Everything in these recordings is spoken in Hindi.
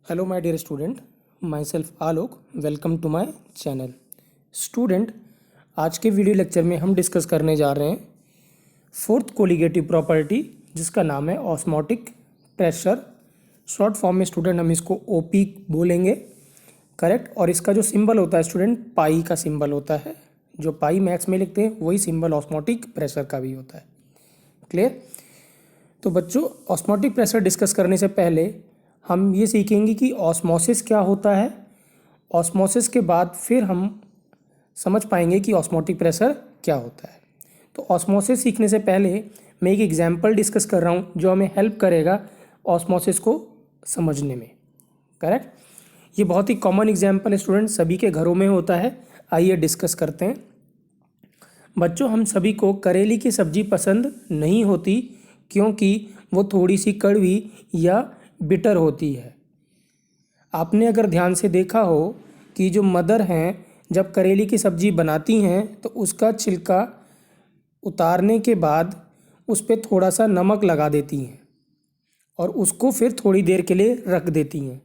Hello my dear student, myself Alok. Welcome to my channel. Student, आज के वीडियो लेक्चर में हम डिस्कस करने जा रहे हैं फोर्थ कोलिगेटिव प्रॉपर्टी, जिसका नाम है ऑस्मोटिक प्रेशर। शॉर्ट फॉर्म में स्टूडेंट हम इसको ओपी बोलेंगे, करेक्ट। और इसका जो सिंबल होता है स्टूडेंट, पाई का सिंबल होता है। जो पाई मैथ्स में लिखते हैं वही सिंबल ऑस्मोटिक प्रेशर का भी होता है। क्लियर? तो बच्चों, ऑस्मोटिक प्रेशर डिस्कस करने से पहले हम ये सीखेंगे कि ऑस्मोसिस क्या होता है। ऑस्मोसिस के बाद फिर हम समझ पाएंगे कि ऑस्मोटिक प्रेशर क्या होता है। तो ऑस्मोसिस सीखने से पहले मैं एक एग्जांपल डिस्कस कर रहा हूँ जो हमें हेल्प करेगा ऑस्मोसिस को समझने में, करेक्ट। ये बहुत ही कॉमन एग्जांपल है स्टूडेंट, सभी के घरों में होता है। आइए डिस्कस करते हैं। बच्चों, हम सभी को करेली की सब्ज़ी पसंद नहीं होती क्योंकि वो थोड़ी सी कड़वी या बिटर होती है। आपने अगर ध्यान से देखा हो कि जो मदर हैं जब करेली की सब्ज़ी बनाती हैं तो उसका छिलका उतारने के बाद उस पर थोड़ा सा नमक लगा देती हैं और उसको फिर थोड़ी देर के लिए रख देती हैं।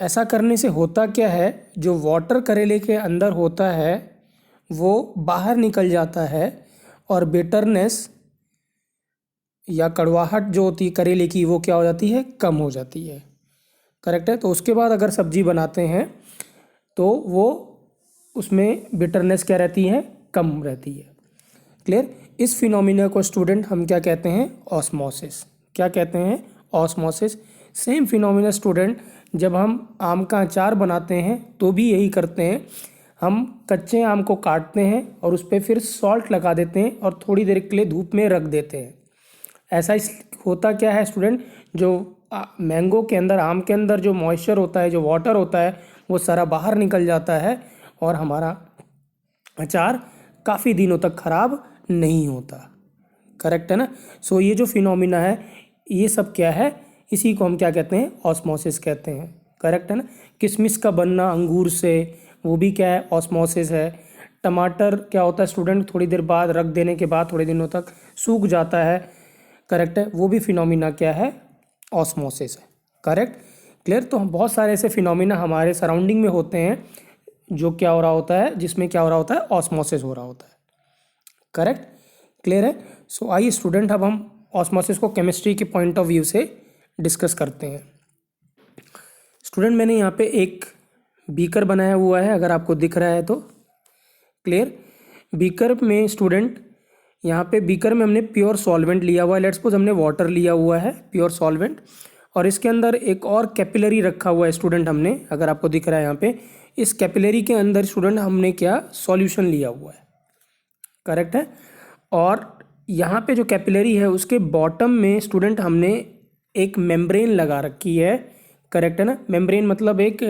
ऐसा करने से होता क्या है, जो वाटर करेले के अंदर होता है वो बाहर निकल जाता है और बिटरनेस या कड़वाहट जो होती है करेले की वो क्या हो जाती है, कम हो जाती है, करेक्ट है। तो उसके बाद अगर सब्जी बनाते हैं तो वो उसमें बिटरनेस क्या रहती है, कम रहती है। क्लियर? इस फिनोमिना को स्टूडेंट हम क्या कहते हैं, ऑस्मोसिस। क्या कहते हैं, ऑस्मोसिस। सेम फिनोमिना स्टूडेंट जब हम आम का अचार बनाते हैं तो भी यही करते हैं। हम कच्चे आम को काटते हैं और उस पर फिर सॉल्ट लगा देते हैं और थोड़ी देर के लिए धूप में रख देते हैं। ऐसा इस होता क्या है स्टूडेंट, जो मैंगो के अंदर, आम के अंदर जो मॉइस्चर होता है, जो वाटर होता है, वो सारा बाहर निकल जाता है और हमारा अचार काफ़ी दिनों तक ख़राब नहीं होता, करेक्ट है ना। सो ये जो फिनोमिना है ये सब क्या है, इसी को हम क्या कहते हैं, ऑस्मोसिस कहते हैं, करेक्ट है ना। किशमिश का बनना अंगूर से, वो भी क्या है, ऑस्मोसिस है। टमाटर क्या होता है स्टूडेंट, थोड़ी देर बाद रख देने के बाद थोड़े दिनों तक सूख जाता है, करेक्ट है। वो भी फिनोमिना क्या है, ऑस्मोसिस है, करेक्ट। क्लियर? तो हम बहुत सारे ऐसे फिनोमिना हमारे सराउंडिंग में होते हैं जो क्या हो रहा होता है, जिसमें क्या हो रहा होता है, ऑस्मोसिस हो रहा होता है, करेक्ट। क्लियर है? सो आइए स्टूडेंट, अब हम ऑस्मोसिस को केमिस्ट्री के पॉइंट ऑफ व्यू से डिस्कस करते हैं। स्टूडेंट, मैंने यहाँ पे एक बीकर बनाया हुआ है, अगर आपको दिख रहा है तो। क्लियर? बीकर में स्टूडेंट, यहाँ पे बीकर में हमने प्योर सॉल्वेंट लिया हुआ है। लेट्स सपोज हमने वाटर लिया हुआ है, प्योर सॉल्वेंट, और इसके अंदर एक और कैपिलरी रखा हुआ है स्टूडेंट हमने, अगर आपको दिख रहा है यहाँ पे। इस कैपिलरी के अंदर स्टूडेंट हमने क्या, सॉल्यूशन लिया हुआ है, करेक्ट है। और यहाँ पे जो कैपिलरी है उसके बॉटम में स्टूडेंट हमने एक मेम्ब्रेन लगा रखी है, करेक्ट है ना। मेम्ब्रेन मतलब एक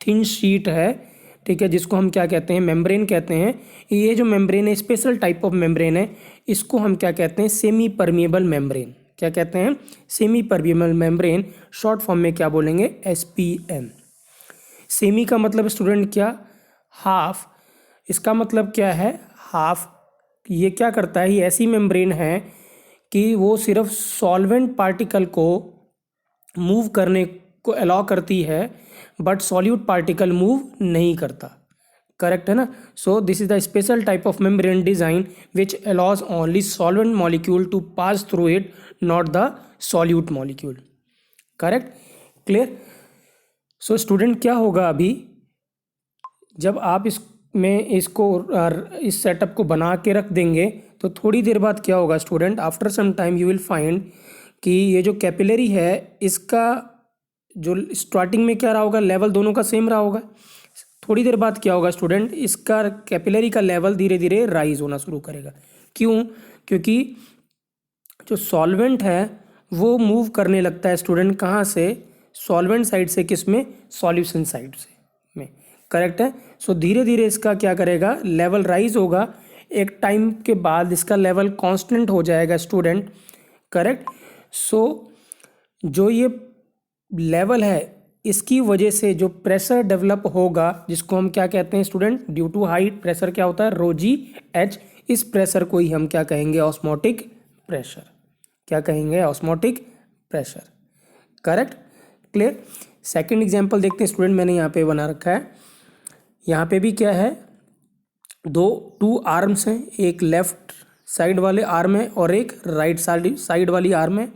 थिन शीट है, ठीक है, जिसको हम क्या कहते हैं, मेम्ब्रेन कहते हैं। ये जो मेम्ब्रेन है स्पेशल टाइप ऑफ मेम्ब्रेन है, इसको हम क्या कहते हैं, सेमी परमिएबल मेम्ब्रेन। क्या कहते हैं, semi permeable membrane. Short form में क्या बोलेंगे, SPM। सेमी का मतलब स्टूडेंट क्या, हाफ। इसका मतलब क्या है, हाफ। ये क्या करता है, ये ऐसी मेम्ब्रेन है कि वो सिर्फ सॉल्वेंट पार्टिकल को मूव करने को अलाउ करती है, बट सॉल्यूट पार्टिकल मूव नहीं करता, करेक्ट है ना। So this is the special type of membrane design which allows only solvent molecule to pass through it, not the solute molecule, correct. Clear? So student, क्या होगा अभी जब आप इस सेटअप को बना के रख देंगे तो थोड़ी देर बाद क्या होगा student, after some time you will find कि ये जो कैपिलरी है इसका जो स्टार्टिंग में क्या रहा होगा, लेवल दोनों का सेम रहा होगा। थोड़ी देर बाद क्या होगा स्टूडेंट, इसका कैपिलरी का लेवल धीरे धीरे राइज होना शुरू करेगा। क्यों? क्योंकि जो सॉल्वेंट है वो मूव करने लगता है स्टूडेंट, कहाँ से, सॉल्वेंट साइड से, किस में, सॉल्यूशन साइड से में, करेक्ट है। सो धीरे धीरे इसका क्या करेगा, लेवल राइज होगा। एक टाइम के बाद इसका लेवल कांस्टेंट हो जाएगा स्टूडेंट, करेक्ट। सो जो ये लेवल है इसकी वजह से जो प्रेशर डेवलप होगा, जिसको हम क्या कहते हैं student, due to high pressure क्या होता है, ρGH। इस प्रेशर को ही हम क्या कहेंगे, ऑस्मोटिक प्रेशर। क्या कहेंगे, osmotic pressure, correct. Clear. Second example देखते हैं स्टूडेंट, मैंने यहाँ पे बना रखा है। यहाँ पे भी क्या है, टू आर्म्स हैं, एक लेफ्ट साइड वाले आर्म है और एक राइट साइड वाली आर्म है,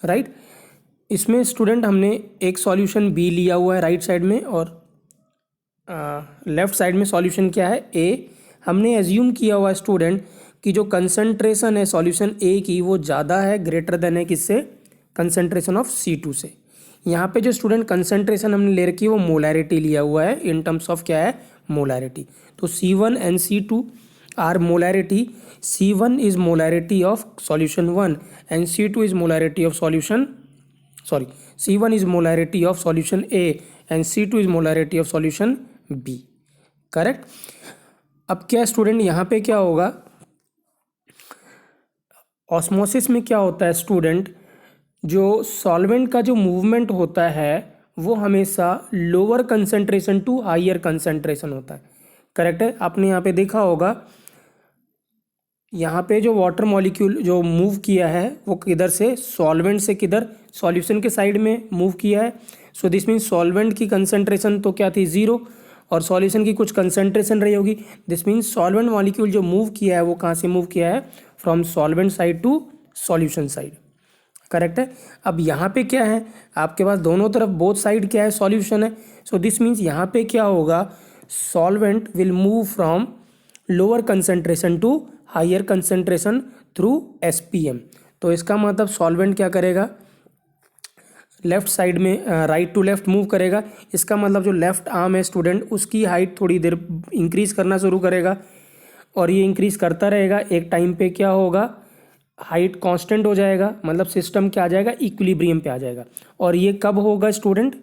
राइट। इसमें स्टूडेंट हमने एक सॉल्यूशन बी लिया हुआ है राइट साइड में और लेफ्ट साइड में सॉल्यूशन क्या है, ए। हमने एज्यूम किया हुआ है स्टूडेंट कि जो कंसंट्रेशन है सॉल्यूशन ए की वो ज़्यादा है, ग्रेटर देन है किससे, कंसंट्रेशन ऑफ C2 से। यहाँ पे जो स्टूडेंट कंसंट्रेशन हमने ले रखी है वो मोलैरिटी लिया हुआ है, इन टर्म्स ऑफ क्या है, मोलैरिटी। तो C1 and C2 are molarity. C1 is molarity of solution 1 and C2 is molarity of solution, sorry, C1 is molarity of solution A and C2 is molarity of solution B, correct. अब क्या स्टूडेंट यहाँ पे क्या होगा, ऑस्मोसिस में क्या होता है स्टूडेंट, जो सॉल्वेंट का जो मूवमेंट होता है वो हमेशा lower concentration to higher concentration होता है, करेक्ट है। आपने यहाँ पे देखा होगा, यहाँ पे जो वाटर मॉलिक्यूल जो मूव किया है वो किधर से, सॉल्वेंट से किधर, सॉल्यूशन के साइड में मूव किया है। सो दिस मीन्स सॉल्वेंट की कंसंट्रेशन तो क्या थी, 0, और सॉल्यूशन की कुछ कंसंट्रेशन रही होगी। दिस मीन्स सॉल्वेंट मॉलिक्यूल जो मूव किया है वो कहाँ से मूव किया है, from solvent side to solution side, correct है। अब यहाँ पे क्या है, आपके पास दोनों तरफ बोथ साइड क्या है, सॉल्यूशन है। सो दिस मीन्स यहाँ पे क्या होगा, solvent will move from lower concentration to higher concentration through SPM। तो इसका मतलब सॉल्वेंट क्या करेगा, लेफ्ट साइड में राइट टू लेफ्ट मूव करेगा। इसका मतलब जो लेफ्ट आर्म है स्टूडेंट उसकी हाइट थोड़ी देर इंक्रीज करना शुरू करेगा और ये इंक्रीज करता रहेगा। एक टाइम पे क्या होगा, हाइट कांस्टेंट हो जाएगा, मतलब सिस्टम क्या आ जाएगा, इक्विलिब्रियम पे आ जाएगा। और ये कब होगा स्टूडेंट,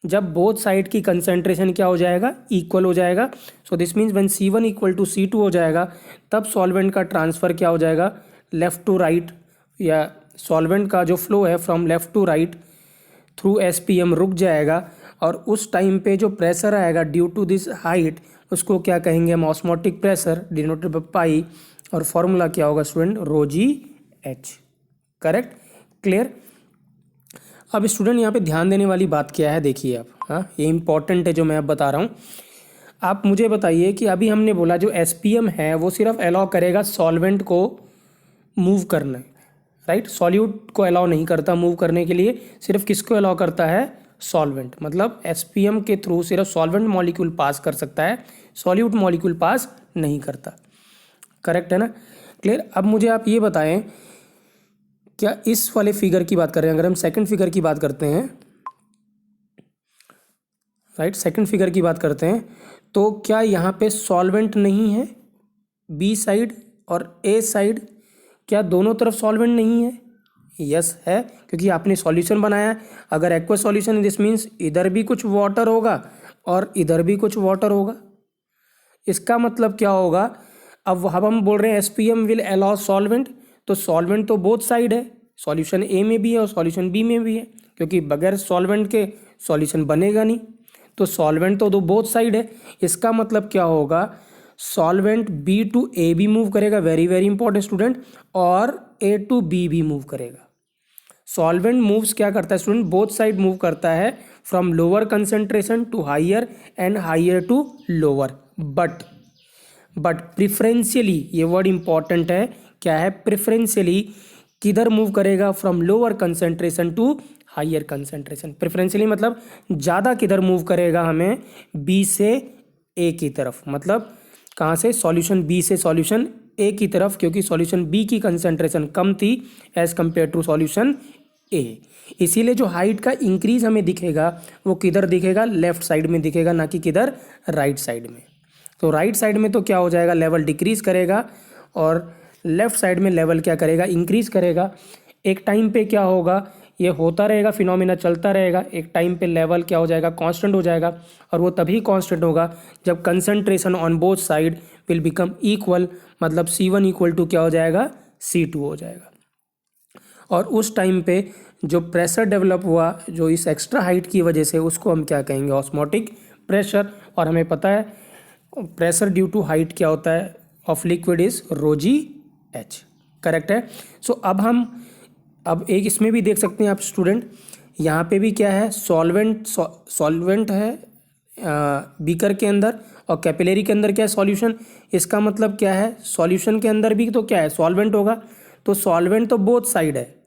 जब बोथ साइड की कंसंट्रेशन क्या हो जाएगा, इक्वल हो जाएगा। So this means when C1 equal to C2 हो जाएगा तब सॉल्वेंट का ट्रांसफ़र क्या हो जाएगा, लेफ़्ट टू राइट, या सॉल्वेंट का जो फ्लो है from left to right through SPM रुक जाएगा। और उस टाइम पे जो प्रेशर आएगा ड्यू टू दिस हाइट उसको क्या कहेंगे हम, osmotic pressure, denoted by pi, और फॉर्मूला क्या होगा स्टूडेंट, ρGH, करेक्ट, क्लियर। अब स्टूडेंट यहाँ पे ध्यान देने वाली बात क्या है, देखिए आप, हाँ ये इंपॉर्टेंट है जो मैं अब बता रहा हूँ। आप मुझे बताइए कि अभी हमने बोला जो SPM है वो सिर्फ अलाउ करेगा सॉल्वेंट को मूव करना, राइट। सॉल्यूट को अलाउ नहीं करता मूव करने के लिए, सिर्फ किसको अलाउ करता है, सॉल्वेंट। मतलब SPM के थ्रू सिर्फ सॉल्वेंट मॉलिक्यूल पास कर सकता है, सॉल्यूट मॉलिक्यूल पास नहीं करता, करेक्ट है ना, क्लियर। अब मुझे आप ये बताएं, क्या इस वाले फिगर की बात कर रहे हैं, अगर हम सेकंड फिगर की बात करते हैं, राइट, सेकंड फिगर की बात करते हैं, तो क्या यहाँ पे सॉल्वेंट नहीं है, B साइड और A साइड, क्या दोनों तरफ सॉल्वेंट नहीं है, यस है, क्योंकि आपने सॉल्यूशन बनाया। अगर एक्वस सॉल्यूशन है दिस मीन्स इधर भी कुछ वाटर होगा और इधर भी कुछ वाटर होगा। इसका मतलब क्या होगा, अब हम बोल रहे हैं SPM विल अलाउ सॉल्वेंट, तो सॉल्वेंट तो बोथ साइड है, सॉल्यूशन A में भी है और सॉल्यूशन B में भी है, क्योंकि बगैर सॉल्वेंट के सॉल्यूशन बनेगा नहीं। तो सॉल्वेंट तो दो बोथ साइड है। इसका मतलब क्या होगा, सॉल्वेंट B टू A भी मूव करेगा, वेरी वेरी इंपॉर्टेंट स्टूडेंट, और A टू B भी मूव करेगा। सॉल्वेंट मूव्स क्या करता है स्टूडेंट, बोथ साइड मूव करता है, from lower concentration to higher and higher to lower. But preferentially, ये वर्ड इंपॉर्टेंट है, क्या है, प्रिफरेंशियली किधर मूव करेगा, from lower concentration to higher concentration. Preferentially मतलब ज़्यादा किधर मूव करेगा, हमें B से A की तरफ, मतलब कहाँ से, सॉल्यूशन B से सॉल्यूशन A की तरफ, क्योंकि सॉल्यूशन B की कंसंट्रेशन कम थी as compare to solution A। इसीलिए जो हाइट का इंक्रीज हमें दिखेगा वो किधर दिखेगा, लेफ्ट साइड में दिखेगा, ना कि किधर, राइट साइड में। तो राइट साइड में तो क्या हो जाएगा, लेवल डिक्रीज करेगा, और लेफ्ट साइड में लेवल क्या करेगा, इंक्रीज करेगा। एक टाइम पे क्या होगा, ये होता रहेगा, फिनोमिना चलता रहेगा, एक टाइम पे लेवल क्या हो जाएगा, कांस्टेंट हो जाएगा, और वो तभी कांस्टेंट होगा जब concentration on both side will become equal, मतलब C1 इक्वल टू क्या हो जाएगा, C2 हो जाएगा। और उस टाइम पे जो प्रेशर डेवलप हुआ जो इस एक्स्ट्रा हाइट की वजह से, उसको हम क्या कहेंगे, ऑस्मोटिक प्रेशर। और हमें पता है प्रेशर ड्यू टू हाइट क्या होता है, of liquid is ρGH, correct है। सो अब एक इसमें भी देख सकते हैं आप स्टूडेंट, यहाँ पे भी क्या है, सॉल्वेंट है बीकर के अंदर, और कैपिलरी के अंदर क्या है, सॉल्यूशन। इसका मतलब क्या है, सॉल्यूशन के अंदर भी तो क्या है, सॉल्वेंट होगा। तो सॉल्वेंट तो बोथ साइड है,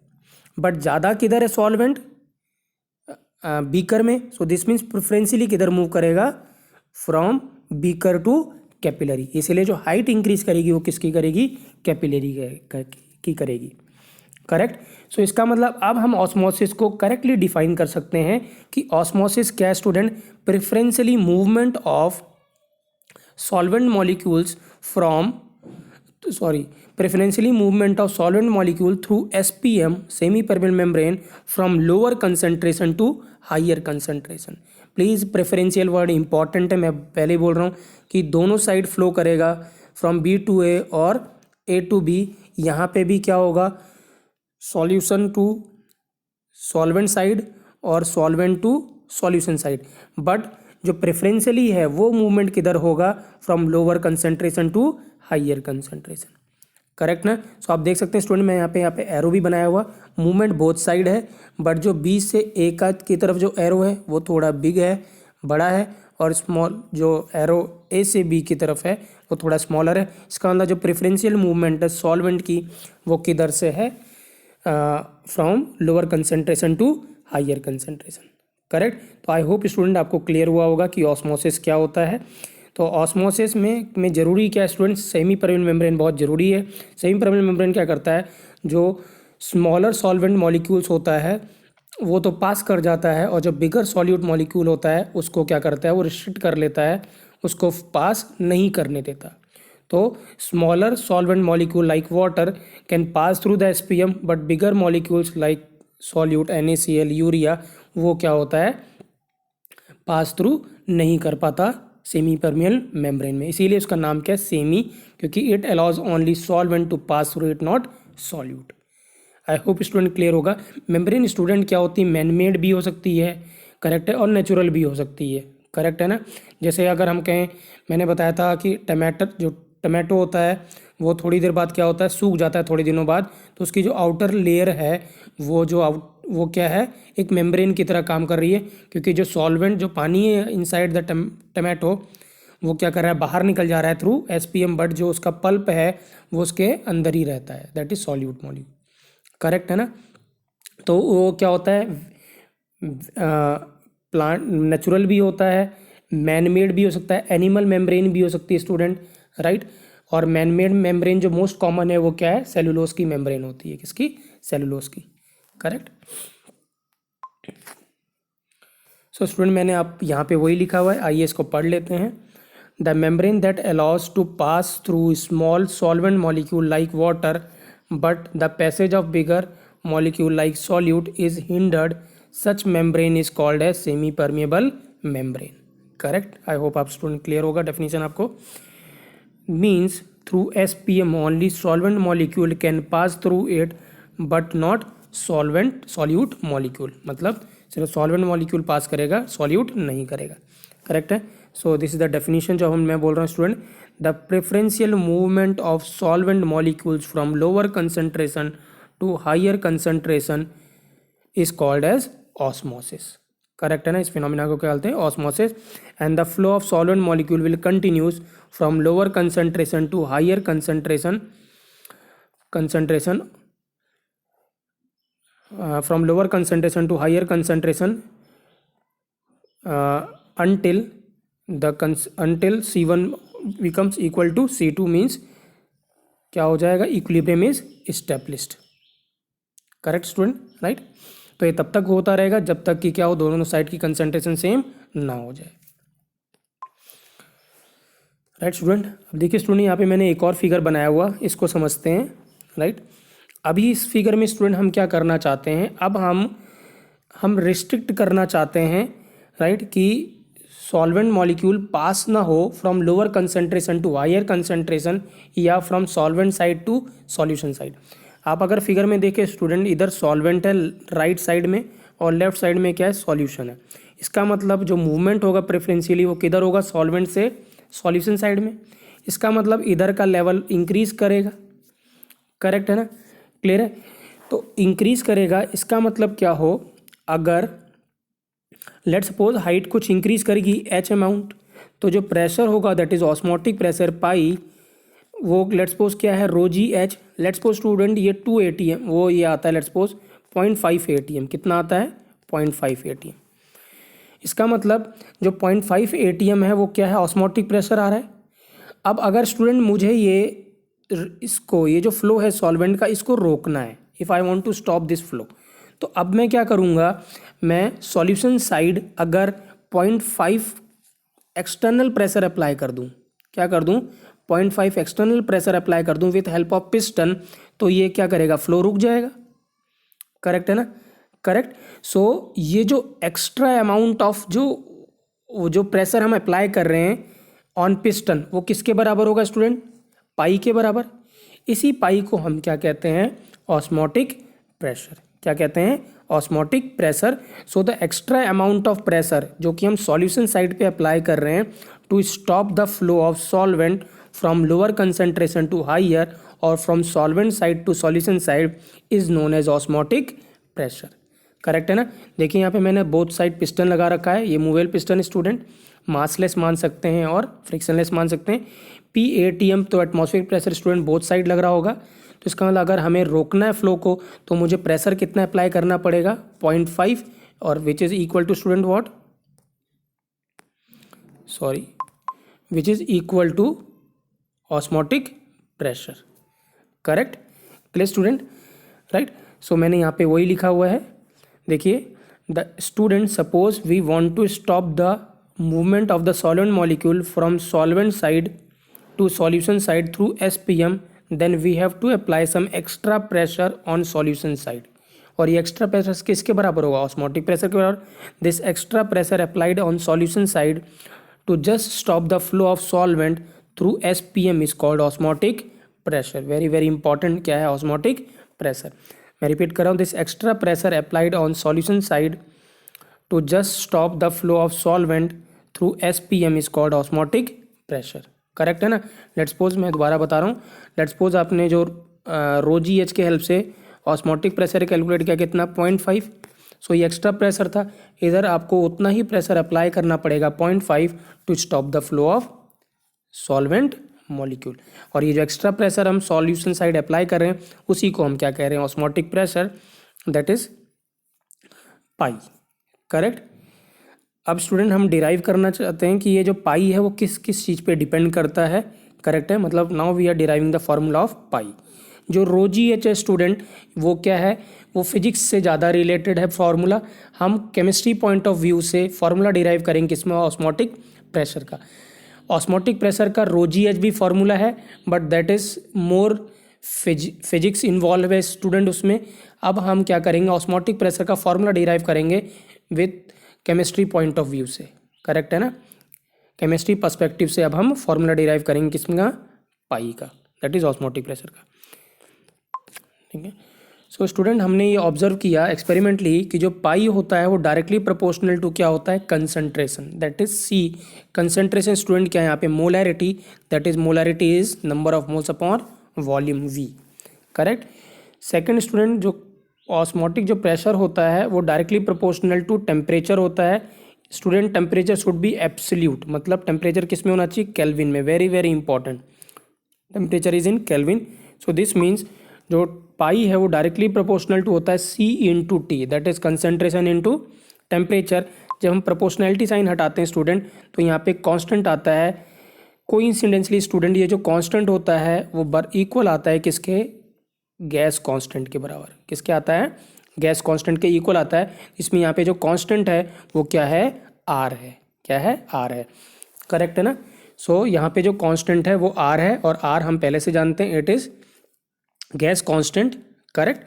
बट ज़्यादा किधर है सॉल्वेंट, बीकर में। सो दिस मीन्स प्रेफरेंशियली किधर मूव करेगा, फ्रॉम बीकर टू कैपिलरी। इसलिए जो हाइट इंक्रीज करेगी वो किसकी करेगी, कैपिलरी की करेगी। करेक्ट। सो इसका मतलब अब हम ऑस्मोसिस को करेक्टली डिफाइन कर सकते हैं कि ऑस्मोसिस क्या है student, preferentially movement of solvent molecules from preferentially movement of solvent molecule through SPM semi-permeable membrane from lower concentration to higher concentration। Please preferential word important है, मैं पहले ही बोल रहा हूँ कि दोनों साइड फ्लो करेगा, फ्रॉम B टू A और A टू B। यहाँ पे भी क्या होगा, सॉल्यूशन टू सॉल्वेंट साइड और solvent to solution side, but जो प्रेफरेंशियली है वो मूवमेंट किधर होगा, from lower concentration to higher concentration. Correct ना। सो आप देख सकते हैं स्टूडेंट, मैं यहाँ पे एरो भी बनाया हुआ, मूवमेंट बोथ साइड है, बट जो बी से ए का की तरफ जो एरो है वो थोड़ा बिग है, बड़ा है, और स्मॉल जो एरो ए से बी की तरफ है वो थोड़ा स्मॉलर है। इसका मतलब जो प्रेफरेंशियल मूवमेंट है सॉल्वेंट की वो किधर से है, from lower concentration to higher concentration. Correct. तो आई होप स्टूडेंट आपको क्लियर हुआ होगा कि ऑस्मोसिस क्या होता है। तो ऑस्मोसिस में ज़रूरी क्या है स्टूडेंट, सेमी परमेबल मेम्ब्रेन बहुत ज़रूरी है। सेमी परमेबल मेम्ब्रेन क्या करता है, जो स्मॉलर सॉल्वेंट मॉलिक्यूल्स होता है वो तो पास कर जाता है, और जो बिगर सॉल्यूट मॉलिक्यूल होता है उसको क्या करता है, वो रिस्ट्रिक्ट कर लेता है, उसको पास नहीं करने देता। तो smaller solvent molecule like water can pass through the SPM, but bigger molecules like solute NaCl urea वो क्या होता है, पास थ्रू नहीं कर पाता सेमी परमेबल मेम्ब्रेन में। इसीलिए उसका नाम क्या है, सेमी, क्योंकि it allows only solvent to pass through it, not solute. I hope student clear होगा। मेम्ब्रेन स्टूडेंट क्या होती है, मैन मेड भी हो सकती है, करेक्ट है, और नेचुरल भी हो सकती है, करेक्ट है ना। जैसे अगर हम कहें, मैंने बताया था कि टमाटो होता है वो थोड़ी देर बाद क्या होता है, सूख जाता है थोड़े दिनों बाद, तो उसकी जो आउटर लेयर है वो क्या है, एक मेम्ब्रेन की तरह काम कर रही है, क्योंकि जो सॉल्वेंट जो पानी है इनसाइड द टमाटो वो क्या कर रहा है, बाहर निकल जा रहा है थ्रू एसपीएम, बट जो उसका पल्प है वो उसके अंदर ही रहता है, that is solute molecule. Correct है ना। तो वो क्या होता है, प्लांट नेचुरल भी होता है, मैन मेड भी हो सकता है, एनिमल मेम्ब्रेन भी हो सकती है स्टूडेंट, राइट। और मैन मेड मेम्ब्रेन जो मोस्ट कॉमन है वो क्या है, सेलुलोज की मेम्ब्रेन होती है, किसकी, सेलुलोज की। करेक्ट। सो स्टूडेंट मैंने आप यहाँ पे वही लिखा हुआ है, आइए इसको पढ़ लेते हैं। The membrane that allows to pass through small solvent molecule like water, but the passage of bigger molecule like solute is hindered, such membrane is called as semi permeable membrane. Correct. I hope आप स्टूडेंट क्लियर होगा डेफिनेशन आपको। Means through SPM only solvent molecule can pass through it, but not solute molecule, मतलब सिर्फ सॉल्वेंट मॉलिक्यूल पास करेगा, सॉल्यूट नहीं करेगा। करेक्ट है। So this is the definition जो मैं बोल रहा हूँ student, the preferential movement of solvent molecules from lower concentration to higher concentration is called as osmosis. Correct है ना। इस फिनोमिना को क्या बोलते हैं, osmosis. And the flow of solvent molecule will continues from lower concentration to higher concentration from lower concentration to higher concentration until C1 becomes equal to C2, means क्या हो जाएगा, equilibrium is established। Correct student, right. तो ये तब तक होता रहेगा जब तक कि क्या हो, दोनों साइड की कंसंट्रेशन सेम ना हो जाए। Right student. अब देखिए स्टूडेंट, यहाँ पे मैंने एक और फिगर बनाया हुआ, इसको समझते हैं, राइट। अभी इस फिगर में स्टूडेंट हम क्या करना चाहते हैं, अब हम रिस्ट्रिक्ट करना चाहते हैं, राइट, कि सॉल्वेंट मॉलिक्यूल पास ना हो from lower concentration to higher concentration, या from solvent side to solution side. आप अगर फिगर में देखें स्टूडेंट, इधर सॉल्वेंट है राइट साइड में और लेफ्ट साइड में क्या है, सॉल्यूशन है। इसका मतलब जो मूवमेंट होगा प्रेफरेंशियली वो किधर होगा, सॉल्वेंट से सॉल्यूशन साइड में। इसका मतलब इधर का लेवल इंक्रीज करेगा। करेक्ट है ना, क्लियर है। तो इंक्रीज करेगा, इसका मतलब क्या हो, अगर लेट सपोज हाइट कुछ इंक्रीज करेगी एच अमाउंट, तो जो प्रेशर होगा that is osmotic pressure pi, वो लेट सपोज क्या है rho g h. Let suppose student ये 2 ATM, वो ये आता है लेट सपोज 0.5 ATM। कितना आता है? 0.5 ATM। इसका मतलब जो 0.5 ATM है वो क्या है? ऑस्मोटिक प्रेशर आ रहा है। अब अगर स्टूडेंट मुझे ये जो फ्लो है सॉल्वेंट का, इसको रोकना है, if I want to stop this flow, तो अब मैं क्या करूँगा, मैं सॉल्यूशन साइड अगर 0.5 एक्सटर्नल प्रेशर अप्लाई कर दूँ, क्या कर दूँ? 0.5 एक्सटर्नल प्रेशर अप्लाई कर दूँ विथ हेल्प ऑफ पिस्टन, तो ये क्या करेगा? फ्लो रुक जाएगा। करेक्ट है ना? करेक्ट। सो ये जो एक्स्ट्रा अमाउंट ऑफ जो प्रेशर हम अप्लाई कर रहे हैं ऑन पिस्टन, वो किसके बराबर होगा स्टूडेंट? पाई के बराबर। इसी पाई को हम क्या कहते हैं? Osmotic pressure. क्या कहते हैं? Osmotic pressure. So the extra amount of pressure जो कि हम सॉल्यूशन साइड पे अप्लाई कर रहे हैं to stop the flow of solvent from lower concentration to higher और from solvent side to solution side is known as osmotic pressure. Correct है ना? देखिए यहाँ पे मैंने बोथ साइड पिस्टन लगा रखा है। ये मूवेबल पिस्टन स्टूडेंट मासलेस मान सकते हैं और फ्रिक्शनलेस मान सकते हैं। PATM तो atmospheric pressure student both side लग रहा होगा। तो इसका मतलब अगर हमें रोकना है फ्लो को, तो मुझे प्रेशर कितना अप्लाई करना पड़ेगा? 0.5, और which is equal to student what? Sorry, which is equal to osmotic pressure. Correct? Clear student? Right. So मैंने यहाँ पे वही लिखा हुआ है। देखिए, the student suppose we want to stop the movement of the solvent molecule from solvent side to solution side through SPM, then we have to apply some extra pressure on solution side. और ये एक्स्ट्रा प्रेशर किसके बराबर होगा? ऑस्मोटिक प्रेशर के बराबर। This extra pressure applied on solution side to just stop the flow of solvent through SPM is called osmotic pressure. Very very important क्या है? Osmotic pressure. मैं रिपीट कर रहा हूँ, this extra pressure applied on solution side to just stop the flow of solvent through SPM is called osmotic pressure. Correct है ना? लेट्स सपोज, मैं दोबारा बता रहा हूँ, लेट्स सपोज आपने जो रो जी एच के हेल्प से ऑस्मोटिक प्रेशर कैलकुलेट किया, कितना? 0.5। सो ये एक्स्ट्रा प्रेशर था। इधर आपको उतना ही प्रेशर अप्लाई करना पड़ेगा 0.5 to stop the flow of solvent molecule. और ये जो एक्स्ट्रा प्रेशर हम सॉल्यूशन साइड अप्लाई कर रहे हैं, उसी को हम क्या कह रहे हैं? Osmotic pressure, that is pi. Correct. अब स्टूडेंट हम डिराइव करना चाहते हैं कि ये जो पाई है वो किस किस चीज़ पे डिपेंड करता है। करेक्ट है? मतलब now we are deriving the formula of pi. जो रो जी एच है स्टूडेंट, वो क्या है? वो फिजिक्स से ज़्यादा रिलेटेड है फॉर्मूला। हम केमिस्ट्री पॉइंट ऑफ व्यू से फॉर्मूला डिराइव करेंगे किसमें? ऑस्मोटिक प्रेशर का। ऑस्मोटिक प्रेशर का रो जी एच भी फॉर्मूला है, but that is more physics involve है स्टूडेंट उसमें। अब हम क्या करेंगे? ऑस्मोटिक प्रेशर का फॉर्मूला डिराइव करेंगे with chemistry point of view से। करेक्ट है ना? केमिस्ट्री पर्सपेक्टिव से अब हम फॉर्मूला डिराइव करेंगे किसका? पाई का, दैट इज ऑस्मोटिक प्रेशर का। ठीक है। सो स्टूडेंट, हमने ये ऑब्जर्व किया एक्सपेरिमेंटली कि जो पाई होता है वो डायरेक्टली प्रोपोर्शनल टू क्या होता है? Concentration, that is C। Concentration student क्या है यहाँ पे? Molarity, that is molarity is number of moles upon volume V। Correct. Second student, जो ऑस्मोटिक जो प्रेशर होता है वो डायरेक्टली प्रोपोर्शनल टू टेम्परेचर होता है। Student, temperature should B absolute, मतलब टेम्परेचर किस में होना चाहिए? केल्विन में। Very very important, temperature is in kelvin. So this means जो पाई है वो डायरेक्टली प्रोपोर्शनल टू होता है C into T, that is concentration into temperature. जब हम प्रोपोर्शनैलिटी साइन हटाते हैं स्टूडेंट, तो यहाँ पे कांस्टेंट आता है। कोइंसिडेंटली स्टूडेंट, ये जो कांस्टेंट होता है वो इक्वल आता है किसके? गैस कांस्टेंट के बराबर। किसके आता है? गैस कांस्टेंट के इक्वल आता है। इसमें यहाँ पे जो कांस्टेंट है वो क्या है? R है। क्या है? R है। करेक्ट है ना? सो यहाँ पे जो कांस्टेंट है वो R है, और R हम पहले से जानते हैं, it is gas constant. Correct.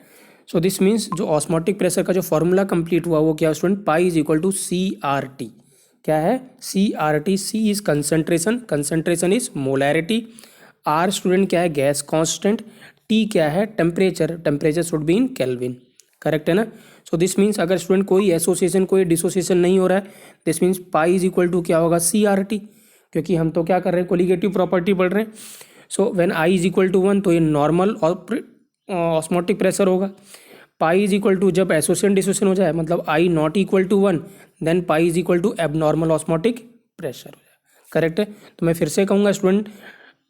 So this means जो ऑस्मोटिक प्रेशर का जो फॉर्मूला कंप्लीट हुआ वो क्या student? Pi is equal to CRT। क्या है? CRT। C is concentration, concentration is molarity. R student क्या है? Gas constant. T क्या है? Temperature, temperature should be in Kelvin. Correct है ना? सो दिस मीन्स अगर स्टूडेंट कोई एसोसिएशन, कोई डिसोसिएशन नहीं हो रहा है, this means pi is equal to क्या होगा? CRT, क्योंकि हम तो क्या कर रहे हैं? कोलिगेटिव प्रॉपर्टी पढ़ रहे हैं। So when I is equal to 1, तो ये नॉर्मल और ऑस्मोटिक प्रेशर होगा। पाई इज इक्वल टू, जब एसोसिएशन डिसोसिएशन हो जाए मतलब I not equal to 1, then pi is equal to abnormal osmotic pressure हो जाए। करेक्ट है। तो मैं फिर से कहूँगा student,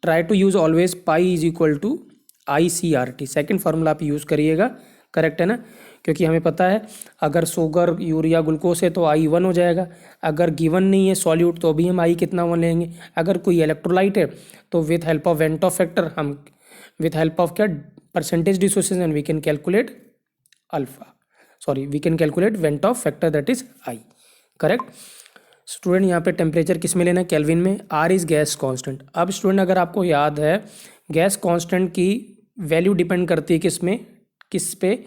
try to use always pi is equal to ICRT, second formula आप यूज़ करिएगा। करेक्ट है ना, क्योंकि हमें पता है अगर शुगर यूरिया ग्लूकोज है तो I1 हो जाएगा, अगर गिवन नहीं है सॉल्यूट तो भी हम I कितना 1 लेंगे, अगर कोई इलेक्ट्रोलाइट है तो with help of van't Hoff factor हम विथ हेल्प ऑफ क्या percentage dissociation we can calculate we can calculate van't Hoff factor that is I। Correct student, यहाँ पे टेम्परेचर किस में लेना है, केल्विन में। R is gas constant. अब स्टूडेंट अगर आपको याद है गैस कांस्टेंट की वैल्यू डिपेंड करती है किस पे,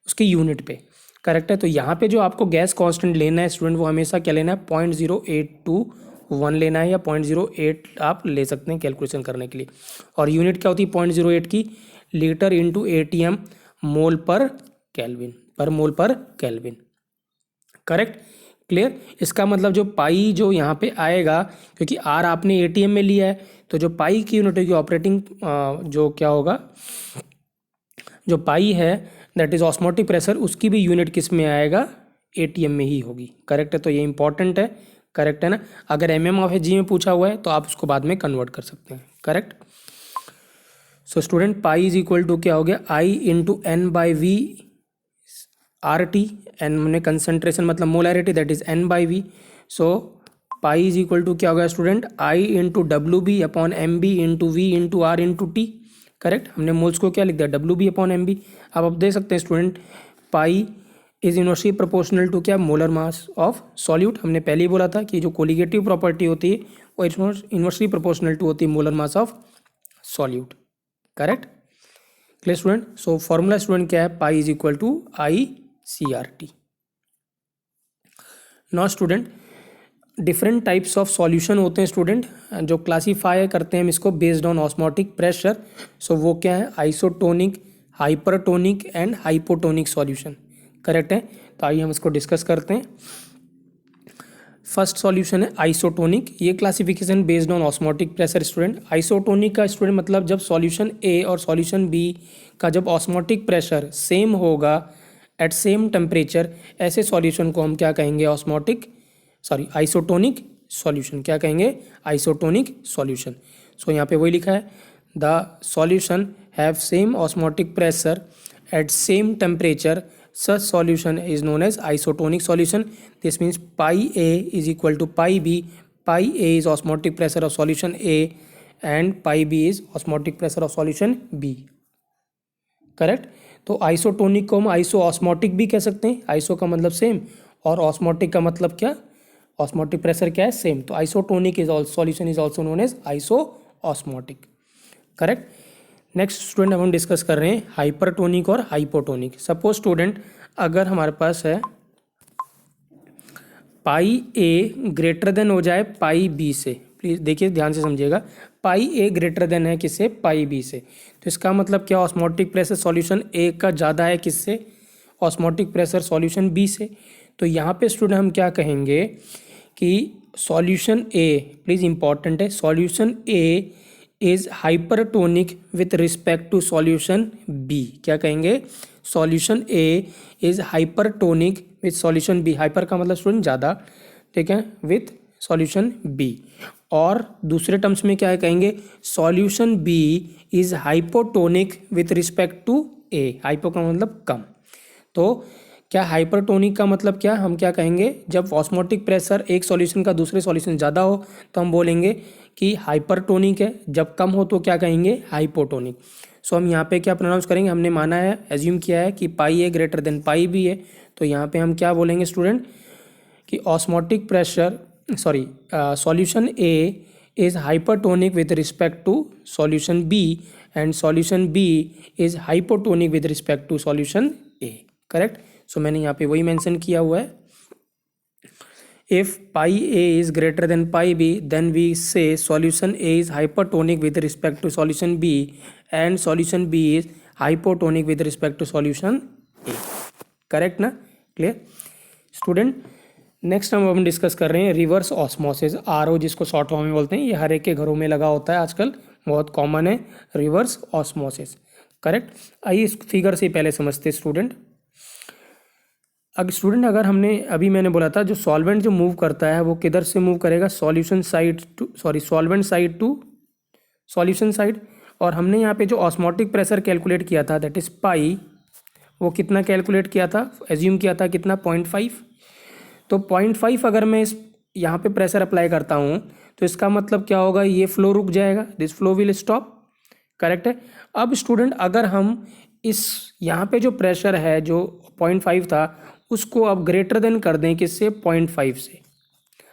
उसकी यूनिट पे। करेक्ट है। तो यहाँ पे जो आपको गैस कांस्टेंट लेना है स्टूडेंट, वो हमेशा क्या लेना है, 0.0821 लेना है, या 0.08 आप ले सकते हैं कैलकुलेशन करने के लिए। और यूनिट क्या होती है 0.08 की, लीटर इंटू ATM मोल पर केल्विन। Correct, clear. इसका मतलब जो पाई जो यहाँ पे आएगा, क्योंकि R आपने ATM में लिया है, तो जो पाई की यूनिट होगी ऑपरेटिंग जो क्या होगा, जो पाई है दैट इज ऑस्मोटिक प्रेशर, उसकी भी यूनिट किस में आएगा, ATM में ही होगी। करेक्ट है। तो ये इंपॉर्टेंट है। करेक्ट है ना। अगर MM ऑफ G में पूछा हुआ है तो आप उसको बाद में कन्वर्ट कर सकते हैं। Correct. So student pi is equal to क्या हो गया, I into N/V RT, n हमने कंसंट्रेशन मतलब molarity that is N/V। So pi is equal to क्या हो गया student, I into WB upon MB into V into R into T। Correct, हमने मोल्स को क्या लिख दिया, WB अपॉन MB। अब आप देख सकते हैं student, pi is inversely proportional to क्या, मोलर मास ऑफ सॉल्यूट। हमने पहले ही बोला था कि जो कोलिगेटिव प्रॉपर्टी होती है वो इनवर्सली प्रोपोर्शनल टू होती है molar mass of solute. Correct, clear student. So formula student क्या है, pi is equal to ICRT। Now student, different types of solution होते हैं स्टूडेंट, जो क्लासीफाई करते हैं हम इसको based on osmotic pressure. So वो क्या है, isotonic, hypertonic and hypotonic solution. Correct है। तो आइए हम इसको डिस्कस करते हैं। फर्स्ट सॉल्यूशन है आइसोटोनिक। ये classification based on osmotic pressure student. Isotonic का स्टूडेंट मतलब जब सॉल्यूशन A और सॉल्यूशन B का जब ऑस्मोटिक प्रेशर सेम होगा एट सेम टेम्परेचर, ऐसे सॉल्यूशन को हम क्या कहेंगे, आइसोटोनिक सॉल्यूशन। क्या कहेंगे, आइसोटोनिक सॉल्यूशन। सो यहाँ पे वही लिखा है, the solution have same osmotic pressure at same temperature, such solution is known as isotonic solution. This means pi A is equal to pi B. Pi A is osmotic pressure of solution A and pi B is osmotic pressure of solution B. Correct. तो आइसोटोनिक को हम आइसो ऑस्मोटिक भी कह सकते हैं। आइसो का मतलब सेम और ऑस्मोटिक का मतलब क्या, ऑस्मोटिक प्रेशर क्या है, सेम। तो isotonic is solution is also known as iso osmotic. Correct. Next student अब हम डिस्कस कर रहे हैं हाइपरटोनिक और हाइपोटोनिक। सपोज स्टूडेंट अगर हमारे पास है पाई ए ग्रेटर देन हो जाए पाई बी से, प्लीज़ देखिए ध्यान से समझिएगा, पाई ए ग्रेटर देन है किससे, पाई बी से। तो इसका मतलब क्या, ऑस्मोटिक प्रेशर सॉल्यूशन ए का ज़्यादा है किससे, ऑस्मोटिक प्रेशर सॉल्यूशन बी से। तो यहाँ पे स्टूडेंट हम क्या कहेंगे कि सॉल्यूशन ए, प्लीज़ इंपॉर्टेंट है, solution A is hypertonic with respect to solution B. क्या कहेंगे, solution A is hypertonic with solution B. Hyper का मतलब स्टूडेंट ज़्यादा, ठीक है, विथ सॉल्यूशन बी। और दूसरे टर्म्स में क्या है कहेंगे, solution B is hypotonic with respect to A. Hypo का मतलब कम। तो क्या हाइपरटोनिक का मतलब क्या, हम क्या कहेंगे, जब ऑस्मोटिक प्रेशर एक सॉल्यूशन का दूसरे सॉल्यूशन ज़्यादा हो तो हम बोलेंगे कि हाइपरटोनिक है, जब कम हो तो क्या कहेंगे, हाइपोटोनिक। सो हम यहाँ पे क्या प्रोनाउंस करेंगे, हमने माना है, एज्यूम किया है कि pi A greater than pi B है, तो यहाँ पे हम क्या बोलेंगे स्टूडेंट कि osmotic pressure solution A is hypertonic with respect to solution B and solution B is hypotonic with respect to solution A. Correct. So मैंने यहाँ पे वही मेंशन किया हुआ है, if pi a is greater than pi b then we say solution A is hypertonic with respect to solution B and solution B is hypotonic with respect to solution A। Correct ना, क्लियर स्टूडेंट। नेक्स्ट हम डिस्कस कर रहे हैं रिवर्स ऑस्मोसिस, RO जिसको शॉर्ट फॉर्म में बोलते हैं। ये हर एक के घरों में लगा होता है आजकल, बहुत कॉमन है रिवर्स ऑस्मोसिस। करेक्ट। आइए इस फिगर से पहले समझते हैं स्टूडेंट। अगर स्टूडेंट अगर हमने अभी मैंने बोला था जो सॉल्वेंट जो मूव करता है वो किधर से मूव करेगा, solution side to solvent side to solution side. और हमने यहाँ पे जो ऑस्मोटिक प्रेशर कैलकुलेट किया था दैट इज़ पाई, वो कितना कैलकुलेट किया था, एज्यूम किया था कितना 0.5। तो 0.5 अगर मैं इस यहाँ पे प्रेशर अप्लाई करता हूँ तो इसका मतलब क्या होगा, ये फ्लो रुक जाएगा, this flow will stop. Correct है। अब स्टूडेंट अगर हम इस यहाँ पे जो प्रेशर है जो 0.5 था उसको अब ग्रेटर देन कर दें किससे, 0.5 से,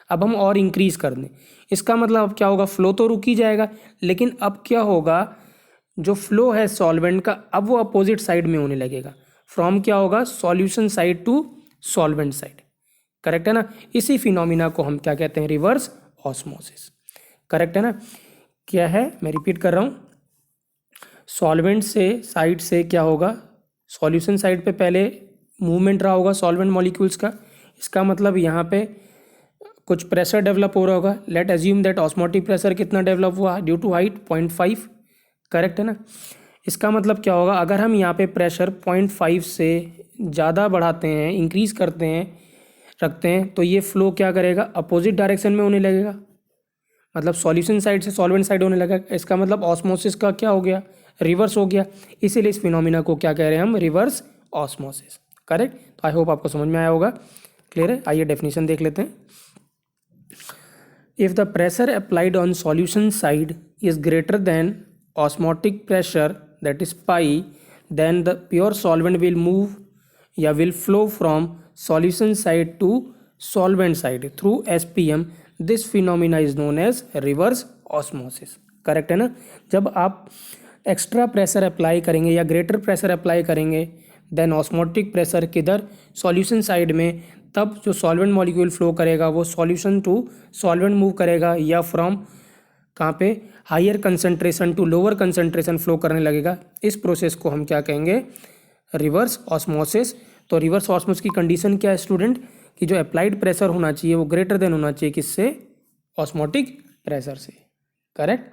अब हम और इंक्रीज कर दें, इसका मतलब अब क्या होगा, फ्लो तो रुक ही जाएगा, लेकिन अब क्या होगा, जो फ्लो है सॉल्वेंट का अब वो अपोजिट साइड में होने लगेगा, फ्रॉम क्या होगा, solution side to solvent side. Correct है ना। इसी फिनोमिना को हम क्या कहते हैं, रिवर्स ऑस्मोसिस। करेक्ट है ना। क्या है, मैं रिपीट कर रहा हूँ, सॉल्वेंट से साइड से क्या होगा, सॉल्यूशन साइड पे पहले मूवमेंट रहा होगा सॉल्वेंट मॉलिक्यूल्स का, इसका मतलब यहाँ पे कुछ प्रेशर डेवलप हो रहा होगा। Late assume that osmotic pressure कितना डेवलप हुआ, ड्यू टू हाइट 0.5। करेक्ट है ना। इसका मतलब क्या होगा, अगर हम यहाँ पे प्रेशर 0.5 से ज़्यादा बढ़ाते हैं, इंक्रीज करते हैं, रखते हैं, तो ये फ्लो क्या करेगा, अपोजिट डायरेक्शन में होने लगेगा, मतलब सॉल्यूशन साइड से सॉल्वेंट साइड होने लगेगा। इसका मतलब ऑस्मोसिस का क्या हो गया, रिवर्स हो गया। इसीलिए इस फिनोमिना को क्या कह रहे हैं हम, रिवर्स ऑस्मोसिस। करेक्ट। तो आई होप आपको समझ में आया होगा। क्लियर है। आइए डेफिनेशन देख लेते हैं। If the pressure applied on solution side is greater than osmotic pressure that is pi, then the pure solvent will move या will flow from solution side to solvent side through SPM. This phenomena is known as reverse osmosis. Correct है ना। जब आप एक्स्ट्रा प्रेशर अप्लाई करेंगे या ग्रेटर प्रेशर अप्लाई करेंगे देन ऑस्मोटिक प्रेशर किधर, सॉल्यूशन साइड में, तब जो सॉल्वेंट मॉलिक्यूल फ्लो करेगा वो सॉल्यूशन टू सॉल्वेंट मूव करेगा या फ्रॉम कहाँ पे, higher concentration to lower concentration flow करने लगेगा। इस प्रोसेस को हम क्या कहेंगे, रिवर्स ऑस्मोसिस। तो रिवर्स ऑस्मोसिस की कंडीशन क्या है स्टूडेंट, कि जो अप्लाइड प्रेशर होना चाहिए वो ग्रेटर देन होना चाहिए किससे, ऑस्मोटिक प्रेशर से। करेक्ट।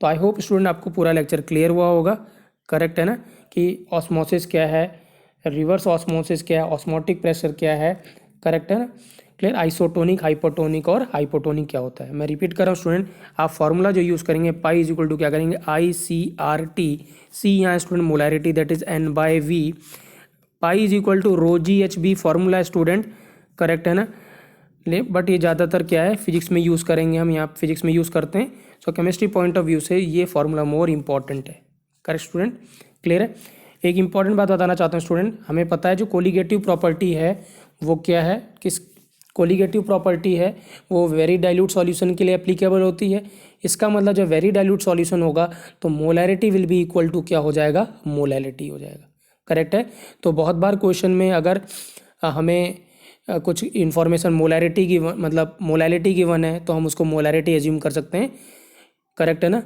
तो आई होप स्टूडेंट आपको पूरा लेक्चर क्लियर हुआ होगा। करेक्ट है ना, कि ऑस्मोसिस क्या है, रिवर्स ऑस्मोसिस क्या है, ऑस्मोटिक प्रेशर क्या है। करेक्ट है ना। क्लियर। आइसोटोनिक, हाइपोटोनिक और हाइपोटोनिक क्या होता है, मैं रिपीट कर रहा हूँ स्टूडेंट, आप फॉर्मूला जो यूज़ करेंगे पाई इज इक्वल टू क्या करेंगे, ICRT, सी यहाँ student molarity that is N/V, pi is equal to rho GHB formula है स्टूडेंट। करेक्ट है ना। ले बट ये ज़्यादातर क्या है, फिजिक्स में यूज़ करेंगे हम, यहाँ फिजिक्स में यूज़ करते हैं। सो केमिस्ट्री पॉइंट ऑफ व्यू से ये फॉर्मूला मोर इंपॉर्टेंट है। Correct student. क्लियर है। एक इंपॉर्टेंट बात बताना चाहता हूँ स्टूडेंट, हमें पता है जो कोलिगेटिव प्रॉपर्टी है वो क्या है, किस कोलिगेटिव प्रॉपर्टी है वो वेरी डाइल्यूट सॉल्यूशन के लिए एप्लीकेबल होती है। इसका मतलब जब वेरी डाइल्यूट सॉल्यूशन होगा तो molarity will be equal to क्या हो जाएगा, मोलैलिटी हो जाएगा। करेक्ट है। तो बहुत बार क्वेश्चन में अगर हमें कुछ इन्फॉर्मेशन मोलैरिटी की मतलब मोलैलिटी गिवन है तो हम उसको मोलैरिटी एज्यूम कर सकते हैं। करेक्ट है ना।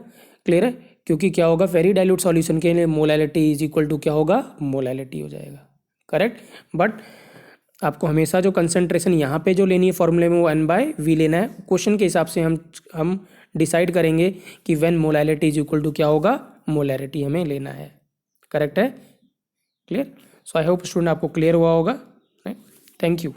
क्लियर है। क्योंकि क्या होगा, वेरी डाइल्यूट सॉल्यूशन के लिए मोलैलिटी इज इक्वल टू क्या होगा, मोलैलिटी हो जाएगा। करेक्ट। बट आपको हमेशा जो कंसंट्रेशन यहाँ पे जो लेनी है फॉर्मूले में वो N/V लेना है। क्वेश्चन के हिसाब से हम डिसाइड करेंगे कि when molality is equal to क्या होगा, मोलैरिटी हमें लेना है। करेक्ट है। Clear. So I hope student आपको क्लियर हुआ होगा। Thank you.